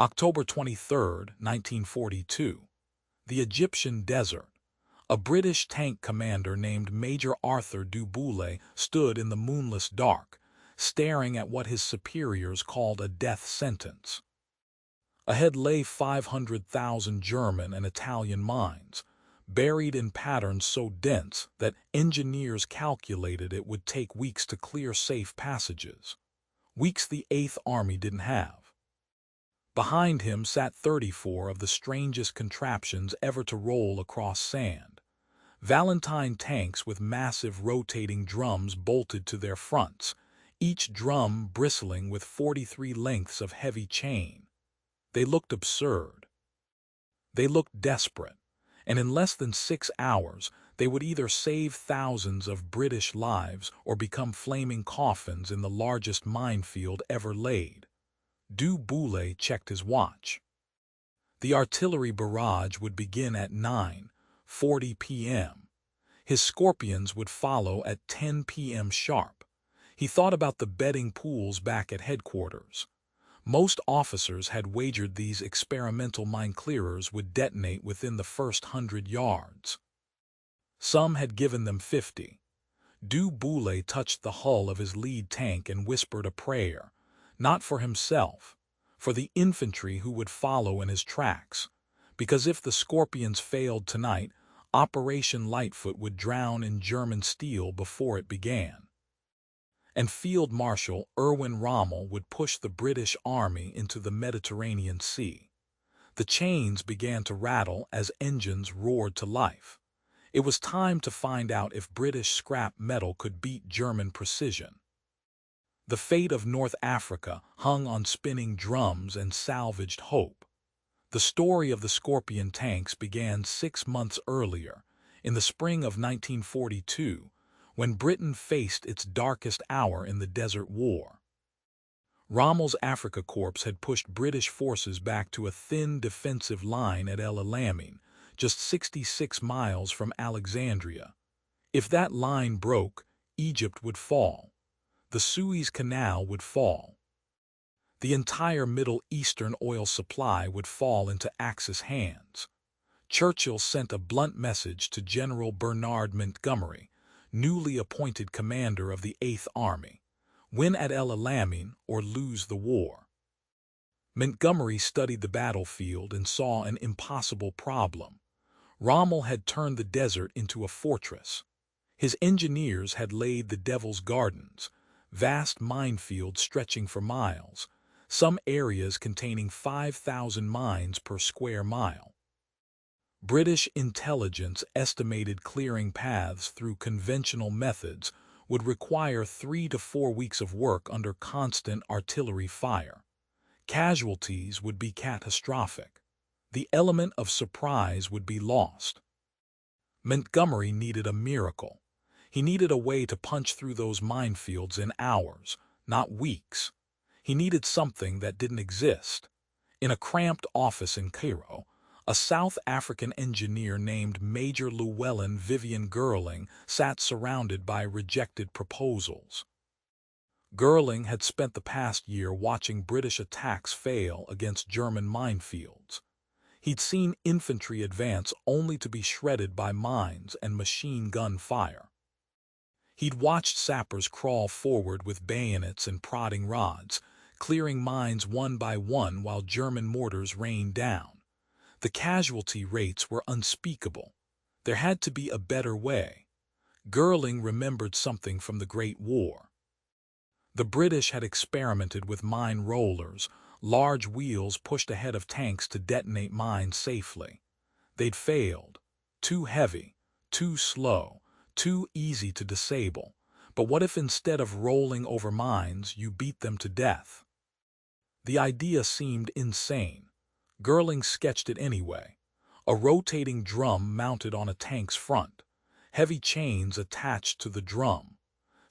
October 23, 1942. The Egyptian desert. A British tank commander named Major Arthur du Boulay stood in the moonless dark, staring at what his superiors called a death sentence. Ahead lay 500,000 German and Italian mines, buried in patterns so dense that engineers calculated it would take weeks to clear safe passages. Weeks the Eighth Army didn't have. Behind him sat 34 of the strangest contraptions ever to roll across sand. Valentine tanks with massive rotating drums bolted to their fronts, each drum bristling with 43 lengths of heavy chain. They looked absurd. They looked desperate, and in less than 6 hours they would either save thousands of British lives or become flaming coffins in the largest minefield ever laid. Du Boulay checked his watch. The artillery barrage would begin at 9:40 p.m. His Scorpions would follow at 10 p.m. sharp. He thought about the betting pools back at headquarters. Most officers had wagered these experimental mine-clearers would detonate within the first 100 yards. Some had given them 50. Du Boulay touched the hull of his lead tank and whispered a prayer, not for himself, for the infantry who would follow in his tracks, because if the Scorpions failed tonight, Operation Lightfoot would drown in German steel before it began. And Field Marshal Erwin Rommel would push the British Army into the Mediterranean Sea. The chains began to rattle as engines roared to life. It was time to find out if British scrap metal could beat German precision. The fate of North Africa hung on spinning drums and salvaged hope. The story of the Scorpion tanks began 6 months earlier, in the spring of 1942, when Britain faced its darkest hour in the Desert War. Rommel's Afrika Korps had pushed British forces back to a thin defensive line at El Alamein, just 66 miles from Alexandria. If that line broke, Egypt would fall. The Suez Canal would fall. The entire Middle Eastern oil supply would fall into Axis hands. Churchill sent a blunt message to General Bernard Montgomery, newly appointed commander of the Eighth Army: win at El Alamein or lose the war. Montgomery studied the battlefield and saw an impossible problem. Rommel had turned the desert into a fortress. His engineers had laid the Devil's Gardens, vast minefields stretching for miles, some areas containing 5,000 mines per square mile. British intelligence estimated clearing paths through conventional methods would require 3 to 4 weeks of work under constant artillery fire. Casualties would be catastrophic. The element of surprise would be lost. Montgomery needed a miracle. He needed a way to punch through those minefields in hours, not weeks. He needed something that didn't exist. In a cramped office in Cairo, a South African engineer named Major Llewellyn Vivian Girling sat surrounded by rejected proposals. Girling had spent the past year watching British attacks fail against German minefields. He'd seen infantry advance only to be shredded by mines and machine gun fire. He'd watched sappers crawl forward with bayonets and prodding rods, clearing mines one by one while German mortars rained down. The casualty rates were unspeakable. There had to be a better way. Girling remembered something from the Great War. The British had experimented with mine rollers, large wheels pushed ahead of tanks to detonate mines safely. They'd failed. Too heavy, too slow, too easy to disable. But what if instead of rolling over mines, you beat them to death? The idea seemed insane. Girling sketched it anyway. A rotating drum mounted on a tank's front. Heavy chains attached to the drum.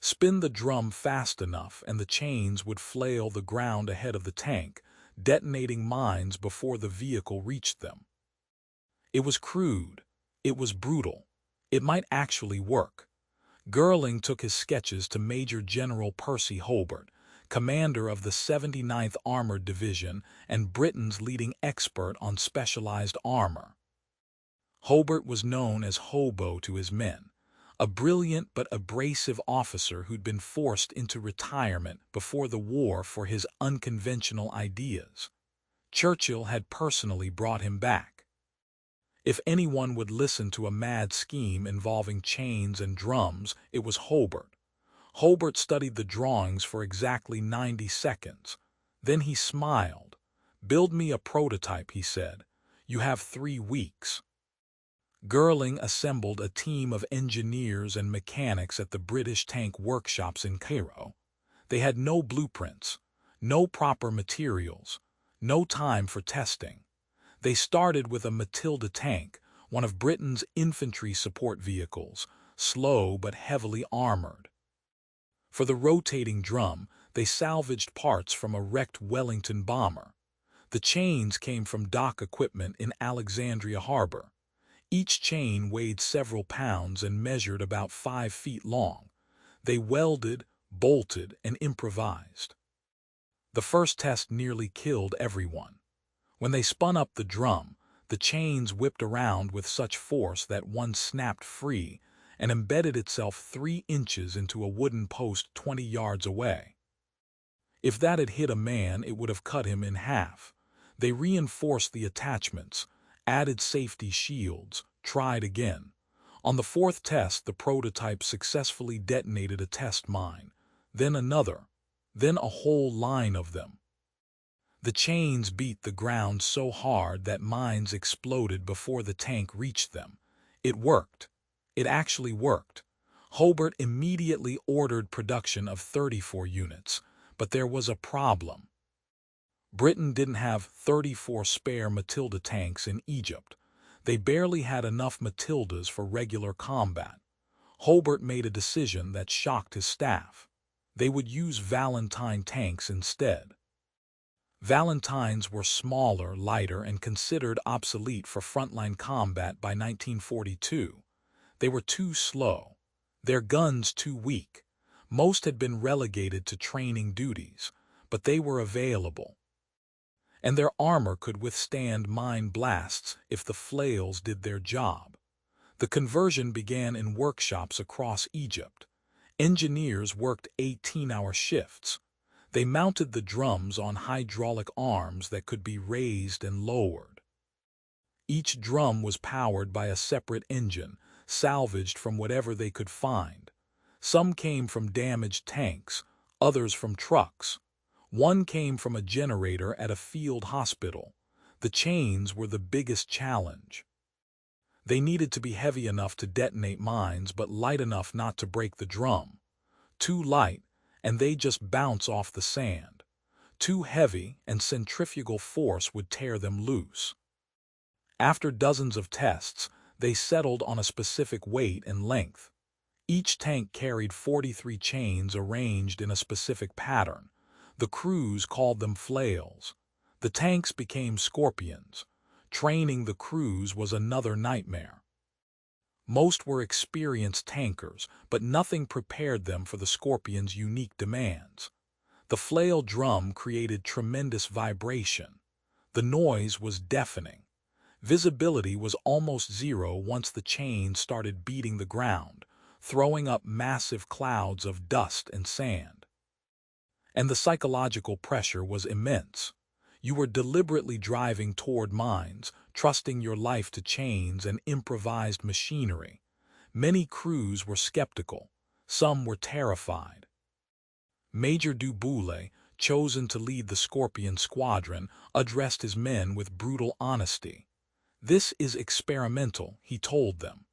Spin the drum fast enough and the chains would flail the ground ahead of the tank, detonating mines before the vehicle reached them. It was crude. It was brutal. It might actually work. Girling took his sketches to Major General Percy Hobart, commander of the 79th Armored Division and Britain's leading expert on specialized armor. Hobart was known as Hobo to his men, a brilliant but abrasive officer who'd been forced into retirement before the war for his unconventional ideas. Churchill had personally brought him back. If anyone would listen to a mad scheme involving chains and drums, it was Hobart. Hobart studied the drawings for exactly 90 seconds. Then he smiled. "Build me a prototype," he said. "You have 3 weeks." Girling assembled a team of engineers and mechanics at the British tank workshops in Cairo. They had no blueprints, no proper materials, no time for testing. They started with a Matilda tank, one of Britain's infantry support vehicles, slow but heavily armored. For the rotating drum, they salvaged parts from a wrecked Wellington bomber. The chains came from dock equipment in Alexandria Harbor. Each chain weighed several pounds and measured about 5 feet long. They welded, bolted, and improvised. The first test nearly killed everyone. When they spun up the drum, the chains whipped around with such force that one snapped free and embedded itself 3 inches into a wooden post 20 yards away. If that had hit a man, it would have cut him in half. They reinforced the attachments, added safety shields, tried again. On the 4th test, the prototype successfully detonated a test mine, then another, then a whole line of them. The chains beat the ground so hard that mines exploded before the tank reached them. It worked. It actually worked. Hobart immediately ordered production of 34 units, but there was a problem. Britain didn't have 34 spare Matilda tanks in Egypt. They barely had enough Matildas for regular combat. Hobart made a decision that shocked his staff. They would use Valentine tanks instead. Valentines were smaller, lighter, and considered obsolete for frontline combat by 1942. They were too slow, their guns too weak. Most had been relegated to training duties, but they were available. And their armor could withstand mine blasts if the flails did their job. The conversion began in workshops across Egypt. Engineers worked 18-hour shifts. They mounted the drums on hydraulic arms that could be raised and lowered. Each drum was powered by a separate engine, salvaged from whatever they could find. Some came from damaged tanks, others from trucks. One came from a generator at a field hospital. The chains were the biggest challenge. They needed to be heavy enough to detonate mines, but light enough not to break the drum. Too light, and they just bounce off the sand. Too heavy, and centrifugal force would tear them loose. After dozens of tests, they settled on a specific weight and length. Each tank carried 43 chains arranged in a specific pattern. The crews called them flails. The tanks became scorpions. Training the crews was another nightmare. Most were experienced tankers, but nothing prepared them for the Scorpion's unique demands. The flail drum created tremendous vibration. The noise was deafening. Visibility was almost zero once the chains started beating the ground, throwing up massive clouds of dust and sand. And the psychological pressure was immense. You were deliberately driving toward mines, trusting your life to chains and improvised machinery. Many crews were skeptical. Some were terrified. Major du Boulay, chosen to lead the Scorpion Squadron, addressed his men with brutal honesty. "This is experimental," he told them.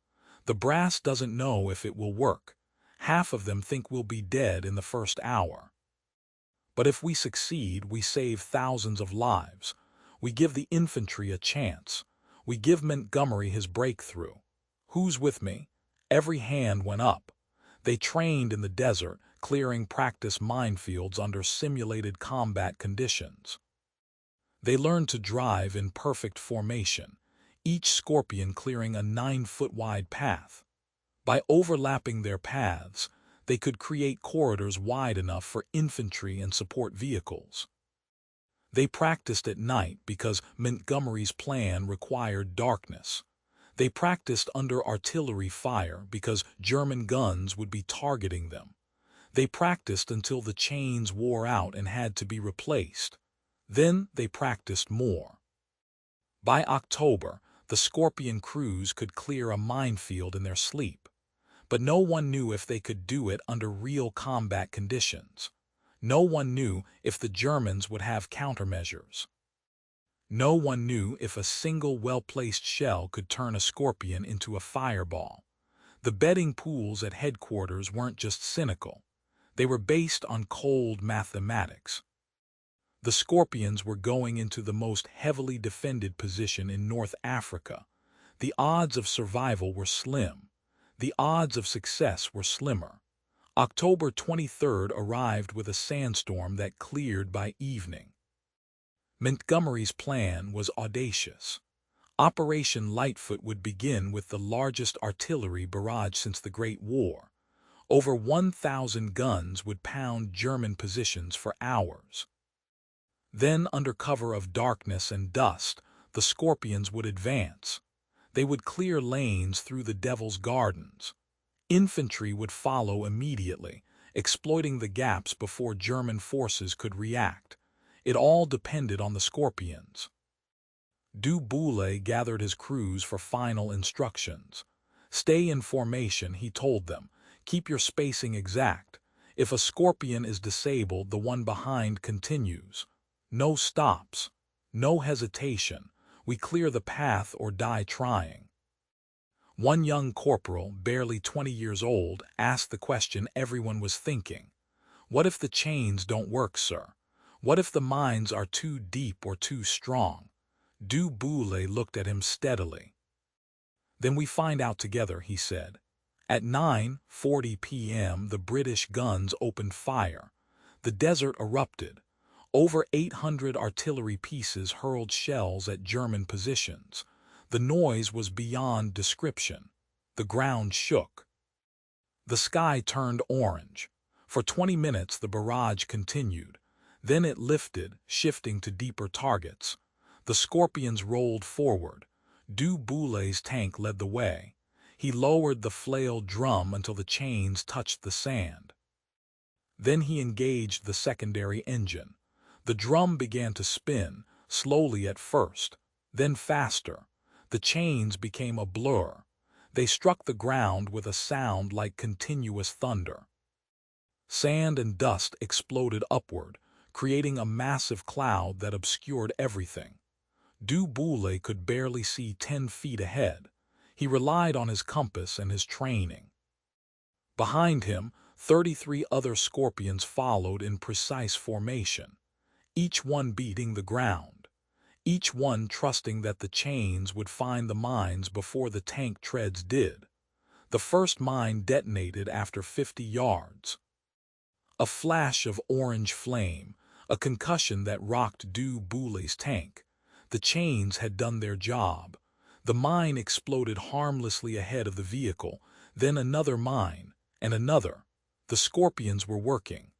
"The brass doesn't know if it will work. Half of them think we'll be dead in the first hour. But if we succeed, we save thousands of lives. We give the infantry a chance. We give Montgomery his breakthrough. Who's with me?" Every hand went up. They trained in the desert, clearing practice minefields under simulated combat conditions. They learned to drive in perfect formation, each Scorpion clearing a 9-foot-wide path. By overlapping their paths, They could create corridors wide enough for infantry and support vehicles. They practiced at night because Montgomery's plan required darkness. They practiced under artillery fire because German guns would be targeting them. They practiced until the chains wore out and had to be replaced. Then they practiced more. By October, the Scorpion crews could clear a minefield in their sleep. But no one knew if they could do it under real combat conditions. No one knew if the Germans would have countermeasures. No one knew if a single well-placed shell could turn a Scorpion into a fireball. The betting pools at headquarters weren't just cynical. They were based on cold mathematics. The Scorpions were going into the most heavily defended position in North Africa. The odds of survival were slim. The odds of success were slimmer. October 23rd arrived with a sandstorm that cleared by evening. Montgomery's plan was audacious. Operation Lightfoot would begin with the largest artillery barrage since the Great War. Over 1,000 guns would pound German positions for hours. Then, under cover of darkness and dust, the Scorpions would advance. They would clear lanes through the Devil's Gardens. Infantry would follow immediately, exploiting the gaps before German forces could react. It all depended on the Scorpions. Du Boulay gathered his crews for final instructions. Stay in formation, he told them. Keep your spacing exact. If a Scorpion is disabled, the one behind continues. No stops. No hesitation. We clear the path or die trying. One young corporal, barely 20 years old, asked the question everyone was thinking. What if the chains don't work, sir? What if the mines are too deep or too strong? Du Boulay looked at him steadily. Then we find out together, he said. At 9:40 p.m. the British guns opened fire. The desert erupted. Over 800 artillery pieces hurled shells at German positions. The noise was beyond description. The ground shook. The sky turned orange. For 20 minutes the barrage continued. Then it lifted, shifting to deeper targets. The Scorpions rolled forward. Du Boulay's tank led the way. He lowered the flail drum until the chains touched the sand. Then he engaged the secondary engine. The drum began to spin, slowly at first, then faster. The chains became a blur. They struck the ground with a sound like continuous thunder. Sand and dust exploded upward, creating a massive cloud that obscured everything. Du Boulay could barely see 10 feet ahead. He relied on his compass and his training. Behind him, 33 other Scorpions followed in precise formation, each one beating the ground, each one trusting that the chains would find the mines before the tank treads did. The first mine detonated after 50 yards. A flash of orange flame, a concussion that rocked Du Boulay's tank. The chains had done their job. The mine exploded harmlessly ahead of the vehicle, then another mine, and another. The Scorpions were working.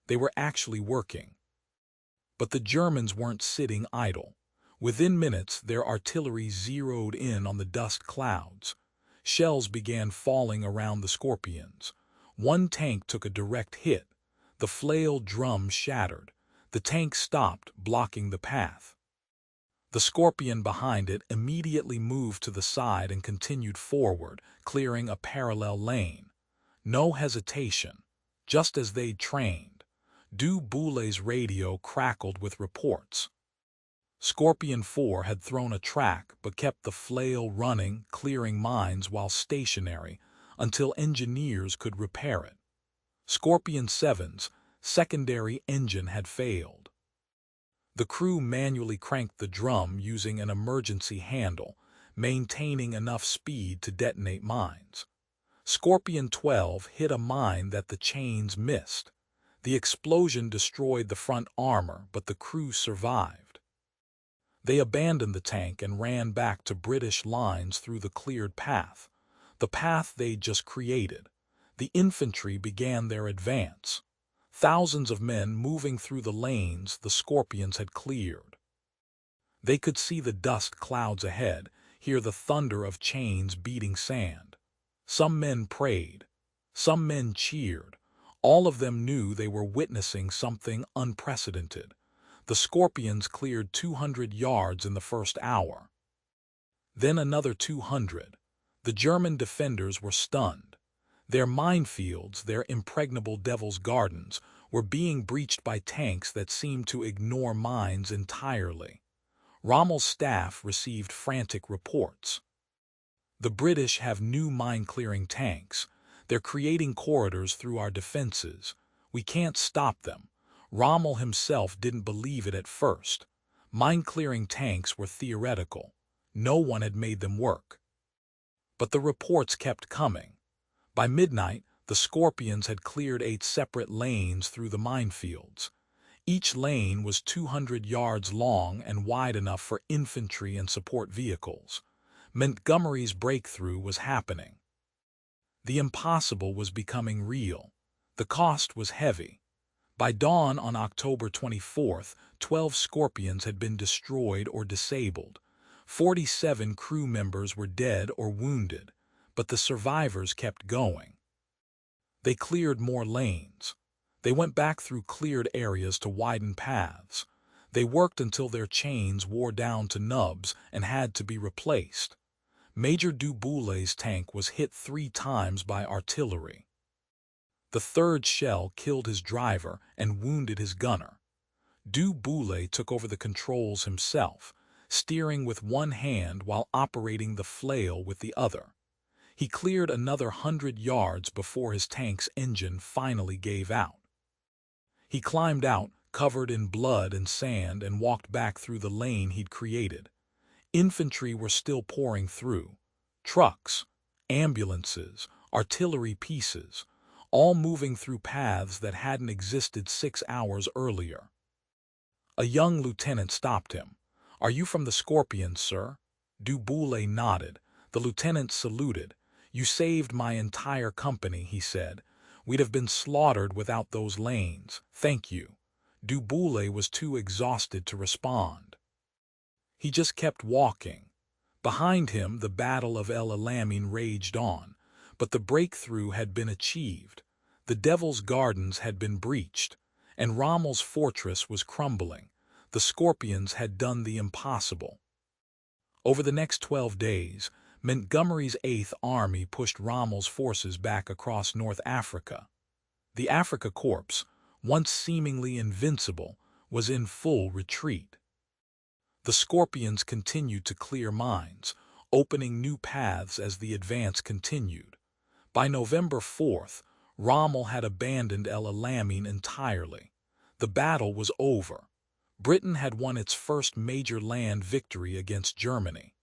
They were actually working. But the Germans weren't sitting idle. Within minutes, their artillery zeroed in on the dust clouds. Shells began falling around the Scorpions. One tank took a direct hit. The flail drum shattered. The tank stopped, blocking the path. The Scorpion behind it immediately moved to the side and continued forward, clearing a parallel lane. No hesitation, just as they'd trained. Du Boulay's radio crackled with reports. Scorpion 4 had thrown a track but kept the flail running, clearing mines while stationary, until engineers could repair it. Scorpion 7's secondary engine had failed. The crew manually cranked the drum using an emergency handle, maintaining enough speed to detonate mines. Scorpion 12 hit a mine that the chains missed. The explosion destroyed the front armor, but the crew survived. They abandoned the tank and ran back to British lines through the cleared path, the path they'd just created. The infantry began their advance. Thousands of men moving through the lanes the Scorpions had cleared. They could see the dust clouds ahead, hear the thunder of chains beating sand. Some men prayed. Some men cheered. All of them knew they were witnessing something unprecedented. The Scorpions cleared 200 yards in the first hour. Then another 200. The German defenders were stunned. Their minefields, their impregnable devil's gardens, were being breached by tanks that seemed to ignore mines entirely. Rommel's staff received frantic reports. The British have new mine-clearing tanks. They're creating corridors through our defenses. We can't stop them. Rommel himself didn't believe it at first. Mine-clearing tanks were theoretical. No one had made them work. But the reports kept coming. By midnight, the Scorpions had cleared 8 separate lanes through the minefields. Each lane was 200 yards long and wide enough for infantry and support vehicles. Montgomery's breakthrough was happening. The impossible was becoming real. The cost was heavy. By dawn on October 24th, 12 Scorpions had been destroyed or disabled. 47 crew members were dead or wounded, but the survivors kept going. They cleared more lanes. They went back through cleared areas to widen paths. They worked until their chains wore down to nubs and had to be replaced. Major Du Boulay's tank was hit 3 times by artillery. The third shell killed his driver and wounded his gunner. Du Boulay took over the controls himself, steering with one hand while operating the flail with the other. He cleared another 100 yards before his tank's engine finally gave out. He climbed out, covered in blood and sand, and walked back through the lane he'd created. Infantry were still pouring through. Trucks, ambulances, artillery pieces, all moving through paths that hadn't existed 6 hours earlier. A young lieutenant stopped him. "Are you from the Scorpions, sir?" Du Boulay nodded. The lieutenant saluted. "You saved my entire company," he said. "We'd have been slaughtered without those lanes. Thank you." Du Boulay was too exhausted to respond. He just kept walking. Behind him, the Battle of El Alamein raged on, but the breakthrough had been achieved. The Devil's Gardens had been breached, and Rommel's fortress was crumbling. The Scorpions had done the impossible. Over the next 12 days, Montgomery's 8th Army pushed Rommel's forces back across North Africa. The Afrika Korps, once seemingly invincible, was in full retreat. The Scorpions continued to clear mines, opening new paths as the advance continued. By November 4th, Rommel had abandoned El Alamein entirely. The battle was over. Britain had won its first major land victory against Germany.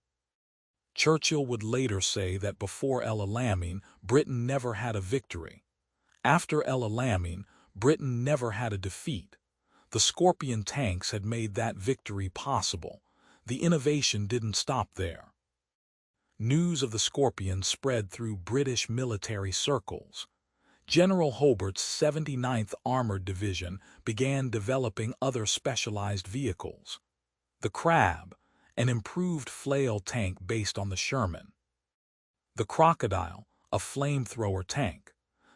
Churchill would later say that before El Alamein, Britain never had a victory. After El Alamein, Britain never had a defeat. The Scorpion tanks had made that victory possible. The innovation didn't stop there. News of the Scorpions spread through British military circles. General Hobart's 79th Armored Division began developing other specialized vehicles. The Crab, an improved flail tank based on the Sherman. The Crocodile, a flamethrower tank.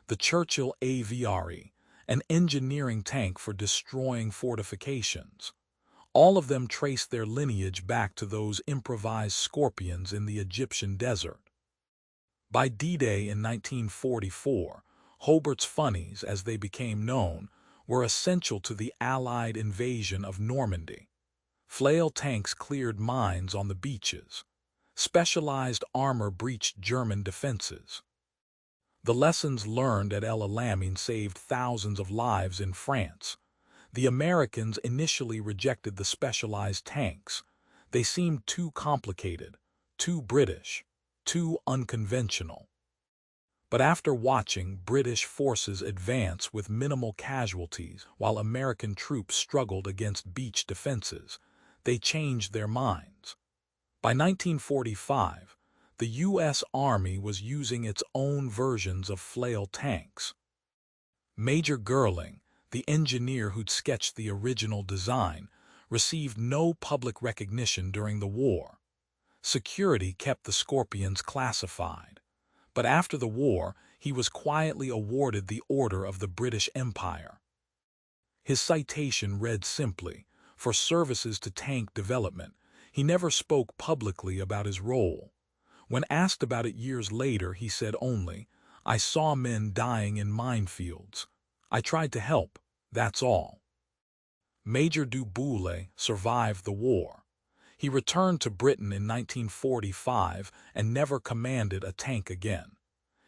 The Churchill AVRE, an engineering tank for destroying fortifications. All of them traced their lineage back to those improvised Scorpions in the Egyptian desert. By D-Day in 1944, Hobart's funnies, as they became known, were essential to the Allied invasion of Normandy. Flail tanks cleared mines on the beaches. Specialized armor breached German defenses. The lessons learned at El Alamein saved thousands of lives in France. The Americans initially rejected the specialized tanks. They seemed too complicated, too British, too unconventional. But after watching British forces advance with minimal casualties while American troops struggled against beach defenses, they changed their minds. By 1945, The U.S. Army was using its own versions of flail tanks. Major Girling, the engineer who'd sketched the original design, received no public recognition during the war. Security kept the Scorpions classified. But after the war, he was quietly awarded the Order of the British Empire. His citation read simply, "For services to tank development." He never spoke publicly about his role. When asked about it years later, he said only, "I saw men dying in minefields. I tried to help, that's all." Major du Boulay survived the war. He returned to Britain in 1945 and never commanded a tank again.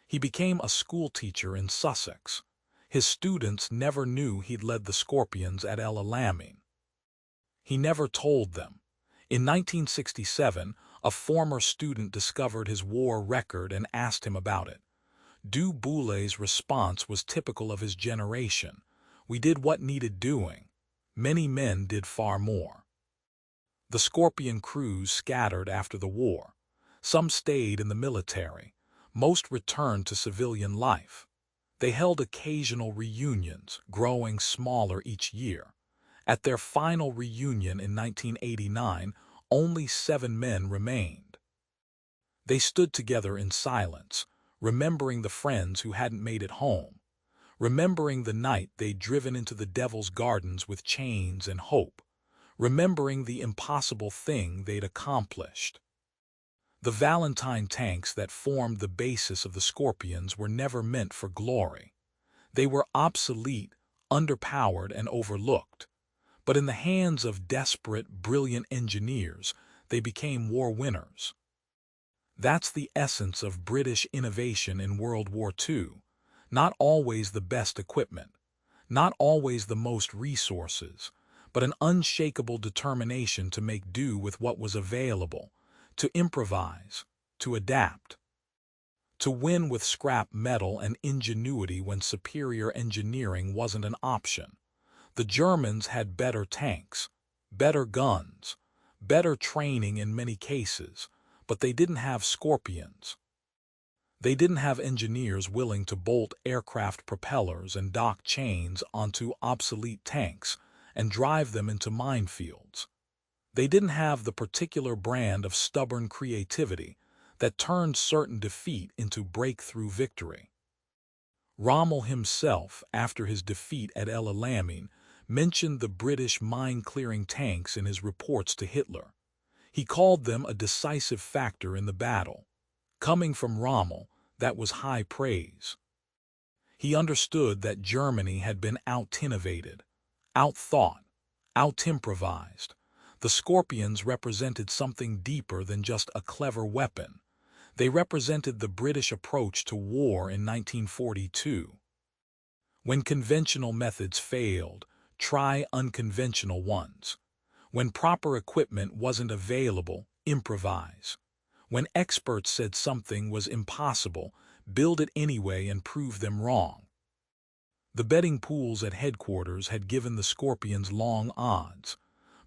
He became a schoolteacher in Sussex. His students never knew he'd led the Scorpions at El Alamein. He never told them. In 1967, a former student discovered his war record and asked him about it. Du Boulay's response was typical of his generation. "We did what needed doing. Many men did far more." The Scorpion crews scattered after the war. Some stayed in the military. Most returned to civilian life. They held occasional reunions, growing smaller each year. At their final reunion in 1989, only 7 men remained. They stood together in silence, remembering the friends who hadn't made it home, remembering the night they'd driven into the Devil's Gardens with chains and hope, remembering the impossible thing they'd accomplished. The Valentine tanks that formed the basis of the Scorpions were never meant for glory. They were obsolete, underpowered, and overlooked. But in the hands of desperate, brilliant engineers, they became war winners. That's the essence of British innovation in World War II. Not always the best equipment, not always the most resources, but an unshakable determination to make do with what was available, to improvise, to adapt, to win with scrap metal and ingenuity when superior engineering wasn't an option. The Germans had better tanks, better guns, better training in many cases, but they didn't have Scorpions. They didn't have engineers willing to bolt aircraft propellers and dock chains onto obsolete tanks and drive them into minefields. They didn't have the particular brand of stubborn creativity that turned certain defeat into breakthrough victory. Rommel himself, after his defeat at El Alamein, mentioned the British mine-clearing tanks in his reports to Hitler. He called them a decisive factor in the battle. Coming from Rommel, that was high praise. He understood that Germany had been out-innovated, out-thought, out-improvised. The Scorpions represented something deeper than just a clever weapon. They represented the British approach to war in 1942. When conventional methods failed, try unconventional ones. When proper equipment wasn't available, improvise. When experts said something was impossible, build it anyway and prove them wrong. The betting pools at headquarters had given the Scorpions long odds.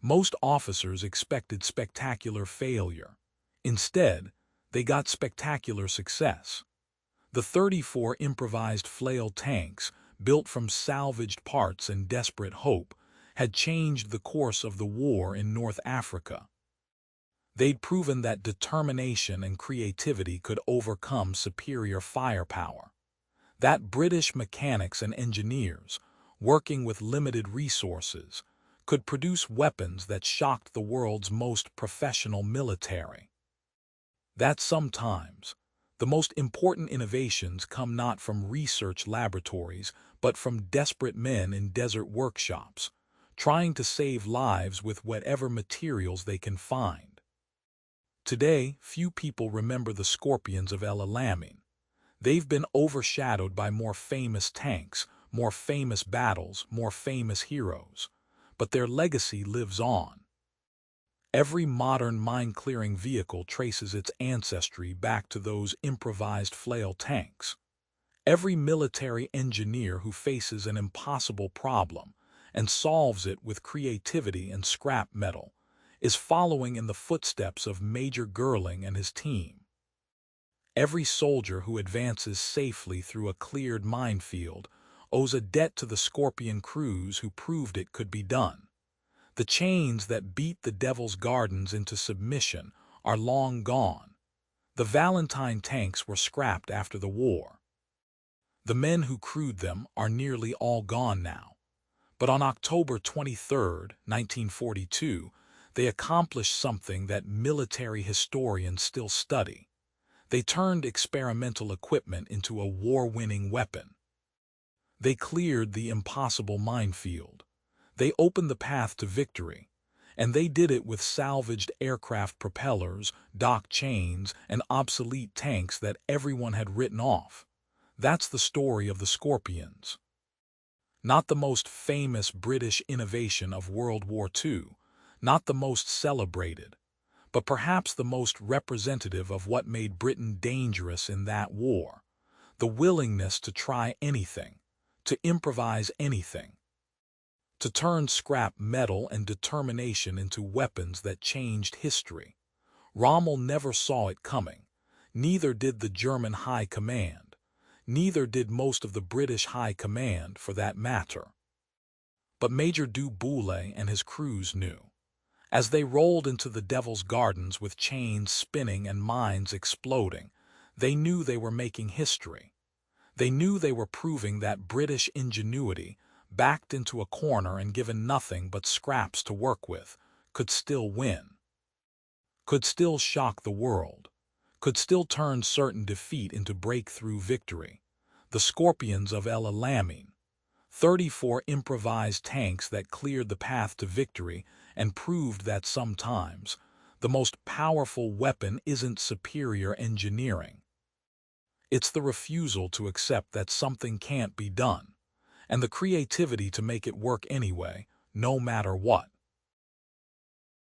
Most officers expected spectacular failure. Instead, they got spectacular success. The 34 improvised flail tanks, built from salvaged parts and desperate hope, had changed the course of the war in North Africa. They'd proven that determination and creativity could overcome superior firepower. That British mechanics and engineers, working with limited resources, could produce weapons that shocked the world's most professional military. That sometimes, the most important innovations come not from research laboratories, but from desperate men in desert workshops, trying to save lives with whatever materials they can find. Today, few people remember the Scorpions of El Alamein. They've been overshadowed by more famous tanks, more famous battles, more famous heroes. But their legacy lives on. Every modern mine-clearing vehicle traces its ancestry back to those improvised flail tanks. Every military engineer who faces an impossible problem and solves it with creativity and scrap metal is following in the footsteps of Major Girling and his team. Every soldier who advances safely through a cleared minefield owes a debt to the Scorpion crews who proved it could be done. The chains that beat the Devil's Gardens into submission are long gone. The Valentine tanks were scrapped after the war. The men who crewed them are nearly all gone now. But on October 23, 1942, they accomplished something that military historians still study. They turned experimental equipment into a war-winning weapon. They cleared the impossible minefield. They opened the path to victory. And they did it with salvaged aircraft propellers, dock chains, and obsolete tanks that everyone had written off. That's the story of the Scorpions. Not the most famous British innovation of World War II, not the most celebrated, but perhaps the most representative of what made Britain dangerous in that war: the willingness to try anything, to improvise anything, to turn scrap metal and determination into weapons that changed history. Rommel never saw it coming. Neither did the German High Command. Neither did most of the British High Command, for that matter. But Major du Boulay and his crews knew. As they rolled into the Devil's Gardens with chains spinning and mines exploding, they knew they were making history. They knew they were proving that British ingenuity, backed into a corner and given nothing but scraps to work with, could still win. Could still shock the world. Could still turn certain defeat into breakthrough victory. The Scorpions of El Alamein, 34 improvised tanks that cleared the path to victory and proved that sometimes the most powerful weapon isn't superior engineering. It's the refusal to accept that something can't be done, and the creativity to make it work anyway, no matter what.